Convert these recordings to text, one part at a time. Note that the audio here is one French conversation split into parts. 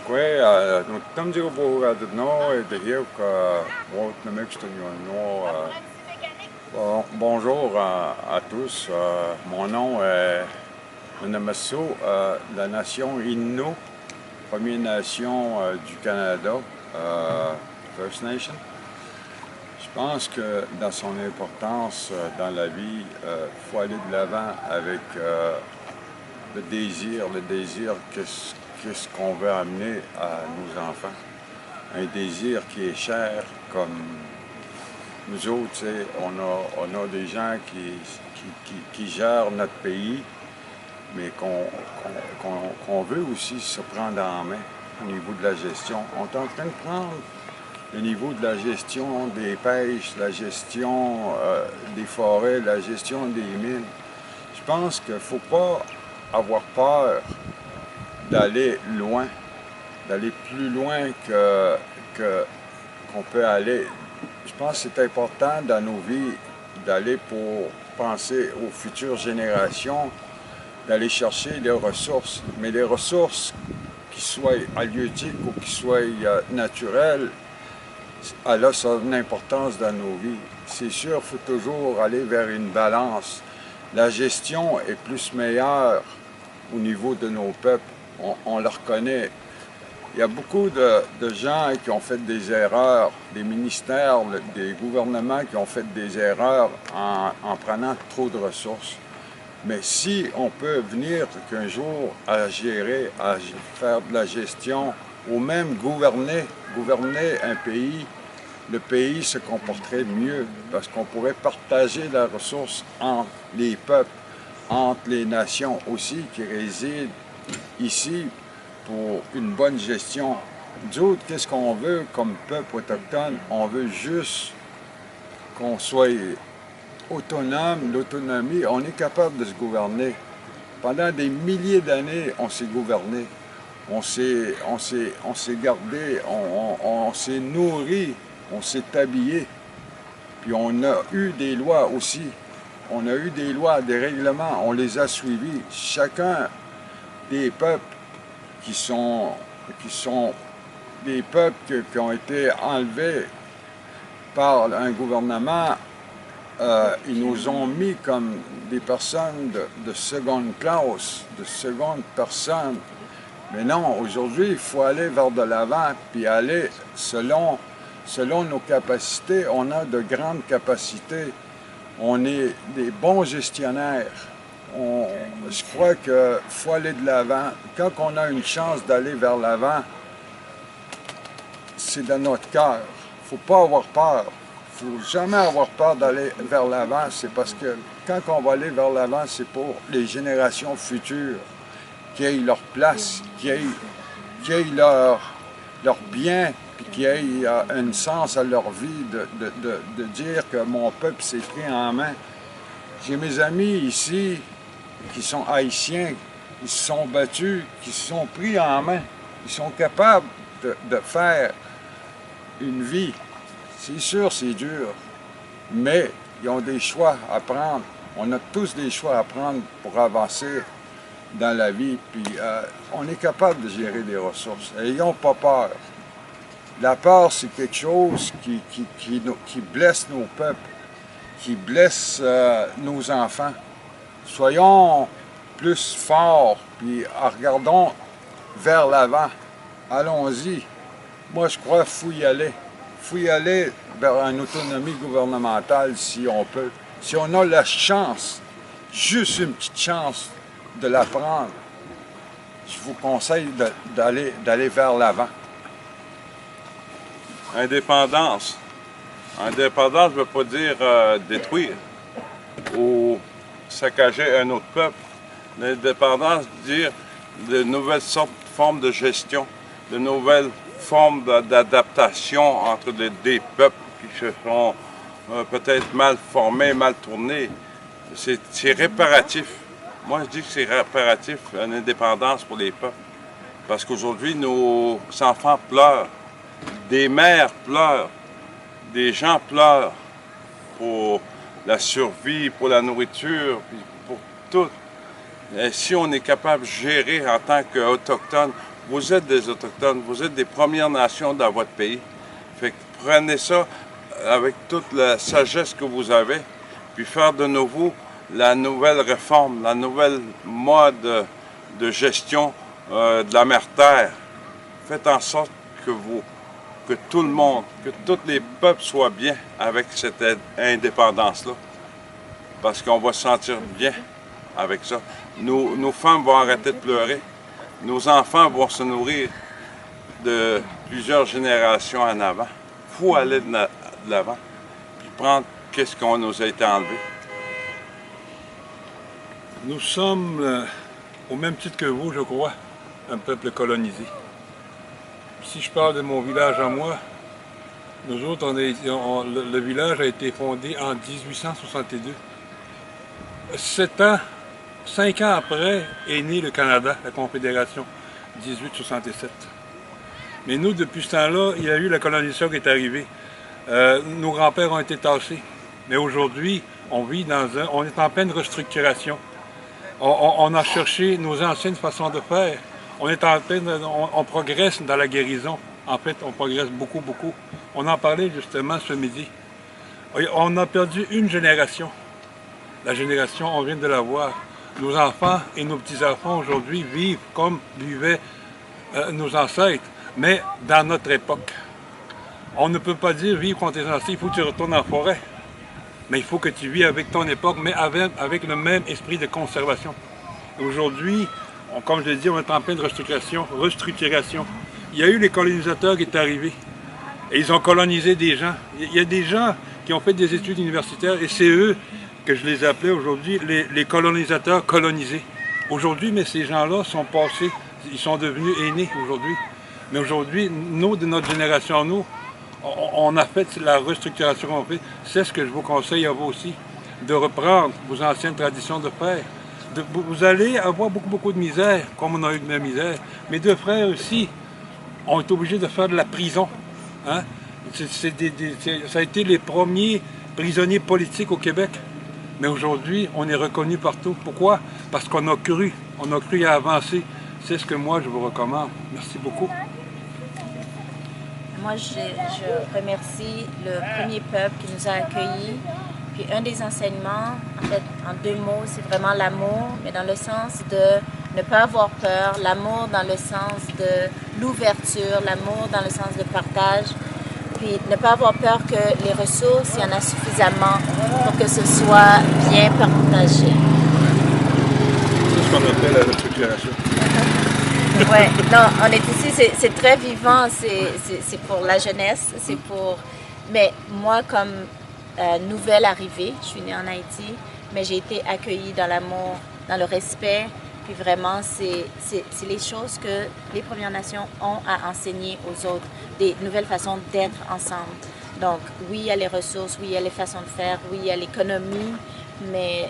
Kwe, no tamdigo bo no et de hier que wot na no. Bonjour à tous. Mon nom est Namasso, la nation Innu, Première Nation du Canada, First Nation. Je pense que dans son importance dans la vie, il faut aller de l'avant avec le désir qu'est-ce qu'on veut amener à nos enfants. Un désir qui est cher, comme nous autres, on a des gens qui gèrent notre pays, mais qu'on veut aussi se prendre en main au niveau de la gestion. On est en train de prendre le niveau de la gestion des pêches, la gestion des forêts, la gestion des mines. Je pense qu'il ne faut pas avoir peur d'aller loin, d'aller plus loin qu'on peut aller. Je pense que c'est important dans nos vies d'aller pour penser aux futures générations, d'aller chercher les ressources, mais les ressources qui soient halieutiques ou qui soient naturelles, elle a son importance dans nos vies. C'est sûr, il faut toujours aller vers une balance. La gestion est plus meilleure au niveau de nos peuples. On le reconnaît. Il y a beaucoup de gens qui ont fait des erreurs, des ministères, des gouvernements qui ont fait des erreurs en prenant trop de ressources. Mais si on peut venir qu'un jour à gérer, à faire de la gestion, ou même gouverner un pays, le pays se comporterait mieux parce qu'on pourrait partager la ressource entre les peuples, entre les nations aussi qui résident ici pour une bonne gestion. Nous autres, qu'est-ce qu'on veut comme peuple autochtone? On veut juste qu'on soit autonome, l'autonomie. On est capable de se gouverner. Pendant des milliers d'années, on s'est gouverné. On s'est gardé, on s'est nourri, on s'est habillé. Puis on a eu des lois aussi. On a eu des lois, des règlements, on les a suivis. Chacun des peuples qui sont des peuples qui ont été enlevés par un gouvernement, ils nous ont mis comme des personnes de seconde classe, de seconde personne. Mais non, aujourd'hui, il faut aller vers de l'avant, puis aller selon nos capacités. On a de grandes capacités. On est des bons gestionnaires. Je crois qu'il faut aller de l'avant. Quand on a une chance d'aller vers l'avant, c'est dans notre cœur. Il ne faut pas avoir peur. Il ne faut jamais avoir peur d'aller vers l'avant. C'est parce que quand on va aller vers l'avant, c'est pour les générations futures qui aient leur place, qui aient leur bien, puis qui aient un sens à leur vie de dire que mon peuple s'est pris en main. J'ai mes amis ici qui sont haïtiens, qui se sont battus, qui se sont pris en main. Ils sont capables de faire une vie. C'est sûr, c'est dur, mais ils ont des choix à prendre. On a tous des choix à prendre pour avancer dans la vie, puis on est capable de gérer des ressources. Ayons pas peur. La peur, c'est quelque chose qui blesse nos peuples, qui blesse nos enfants. Soyons plus forts, puis regardons vers l'avant. Allons-y. Moi, je crois qu'il faut y aller. Il faut y aller vers une autonomie gouvernementale si on peut. Si on a la chance, juste une petite chance de la prendre, je vous conseille d'aller vers l'avant. Indépendance. Indépendance ne veut pas dire détruire ou saccager un autre peuple. L'indépendance veut dire de nouvelles formes de gestion, de nouvelles formes d'adaptation entre des peuples qui se sont peut-être mal formés, mal tournés. C'est réparatif. Moi, je dis que c'est réparatif, une indépendance pour les peuples. Parce qu'aujourd'hui, nos enfants pleurent, des mères pleurent, des gens pleurent pour la survie, pour la nourriture, pour tout. Et si on est capable de gérer en tant qu'Autochtones vous êtes des Autochtones, vous êtes des Premières Nations dans votre pays. Fait que prenez ça avec toute la sagesse que vous avez, puis faire de nouveau la nouvelle réforme, la nouvelle mode de gestion de la mère Terre. Faites en sorte que tout le monde, que tous les peuples soient bien avec cette indépendance-là. Parce qu'on va se sentir bien avec ça. Nos femmes vont arrêter de pleurer. Nos enfants vont se nourrir de plusieurs générations en avant. Il faut aller de l'avant, puis prendre qu'est-ce qu'on nous a été enlevé. Nous sommes, au même titre que vous, je crois, un peuple colonisé. Si je parle de mon village à moi, nous autres, le village a été fondé en 1862. 5 ans après est né le Canada, la Confédération, 1867. Mais nous, depuis ce temps-là, il y a eu la colonisation qui est arrivée. Nos grands-pères ont été tassés. Mais aujourd'hui, on est en pleine restructuration. On a cherché nos anciennes façons de faire. On progresse dans la guérison. En fait, on progresse beaucoup, beaucoup. On en parlait justement ce midi. On a perdu une génération. La génération, on vient de la voir. Nos enfants et nos petits-enfants aujourd'hui vivent comme vivaient nos ancêtres, mais dans notre époque. On ne peut pas dire vivre contre tes ancêtres, il faut que tu retournes en forêt. Mais il faut que tu vis avec ton époque, mais avec le même esprit de conservation. Aujourd'hui, comme je l'ai dit, on est en pleine restructuration. Il y a eu les colonisateurs qui sont arrivés. Et ils ont colonisé des gens. Il y a des gens qui ont fait des études universitaires et c'est eux que je les appelais aujourd'hui les colonisateurs colonisés. Aujourd'hui, mais ces gens-là sont passés, ils sont devenus aînés aujourd'hui. Mais aujourd'hui, nous, de notre génération, nous, on a fait la restructuration qu'on fait. C'est ce que je vous conseille à vous aussi, de reprendre vos anciennes traditions de frères. Vous allez avoir beaucoup de misère, comme on a eu de la misère. Mes deux frères aussi ont été obligés de faire de la prison. Hein? Ça a été les premiers prisonniers politiques au Québec. Mais aujourd'hui, on est reconnu partout. Pourquoi? Parce qu'on a cru à avancer. C'est ce que moi, je vous recommande. Merci beaucoup. Moi, je remercie le premier peuple qui nous a accueillis. Puis un des enseignements, en fait, en 2 mots, c'est vraiment l'amour, mais dans le sens de ne pas avoir peur, l'amour dans le sens de l'ouverture, l'amour dans le sens de partage, puis ne pas avoir peur que les ressources, il y en a suffisamment pour que ce soit bien partagé. C'est ce qu'on appelle la restructuration. Oui, non, on est ici, c'est très vivant, c'est pour la jeunesse, c'est pour... Mais moi, comme nouvelle arrivée, je suis née en Haïti, mais j'ai été accueillie dans l'amour, dans le respect, puis vraiment, c'est les choses que les Premières Nations ont à enseigner aux autres, des nouvelles façons d'être ensemble. Donc, oui, il y a les ressources, oui, il y a les façons de faire, oui, il y a l'économie, mais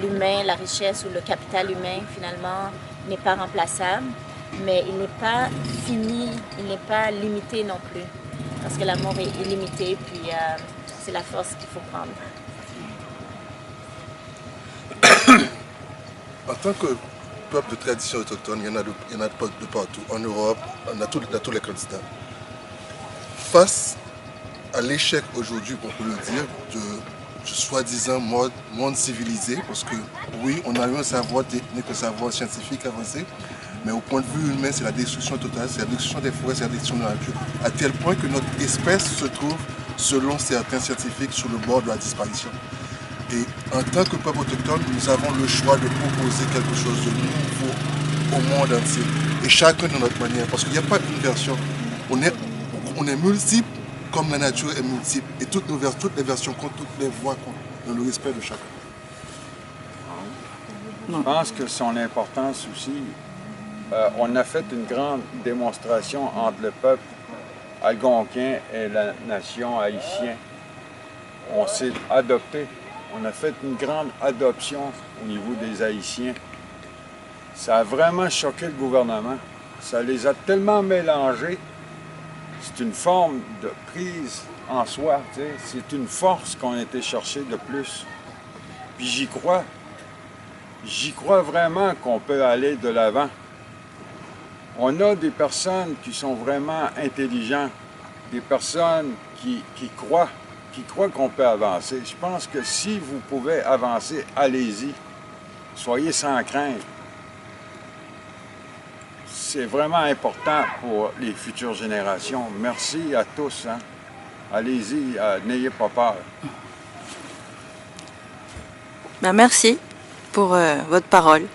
l'humain, la richesse ou le capital humain, finalement, n'est pas remplaçable, mais il n'est pas fini, il n'est pas limité non plus, parce que l'amour est illimité, puis c'est la force qu'il faut prendre. En tant que peuple de tradition autochtone, il y en a de partout, en Europe, dans tous les continents. Face à l'échec aujourd'hui, on peut le dire, de soi-disant monde civilisé, parce que oui, on a eu un savoir technique, un savoir scientifique avancé, mais au point de vue humain, c'est la destruction totale, c'est la destruction des forêts, c'est la destruction de la nature, à tel point que notre espèce se trouve, selon certains scientifiques, sur le bord de la disparition. Et en tant que peuple autochtone, nous avons le choix de proposer quelque chose de nouveau au monde entier. Et chacun de notre manière, parce qu'il n'y a pas une version. On est multiple comme la nature est multiple. Et toutes les versions comptent, toutes les voix comptent, dans le respect de chacun. Je pense que son importance aussi, on a fait une grande démonstration entre le peuple algonquin et la nation haïtienne. On s'est adopté. On a fait une grande adoption au niveau des Haïtiens. Ça a vraiment choqué le gouvernement. Ça les a tellement mélangés. C'est une forme de prise en soi. C'est une force qu'on a été chercher de plus. Puis j'y crois. J'y crois vraiment qu'on peut aller de l'avant. On a des personnes qui sont vraiment intelligentes, des personnes qui croient qu'on peut avancer. Je pense que si vous pouvez avancer, allez-y. Soyez sans crainte. C'est vraiment important pour les futures générations. Merci à tous. Hein. Allez-y, n'ayez pas peur. Ben, merci pour votre parole.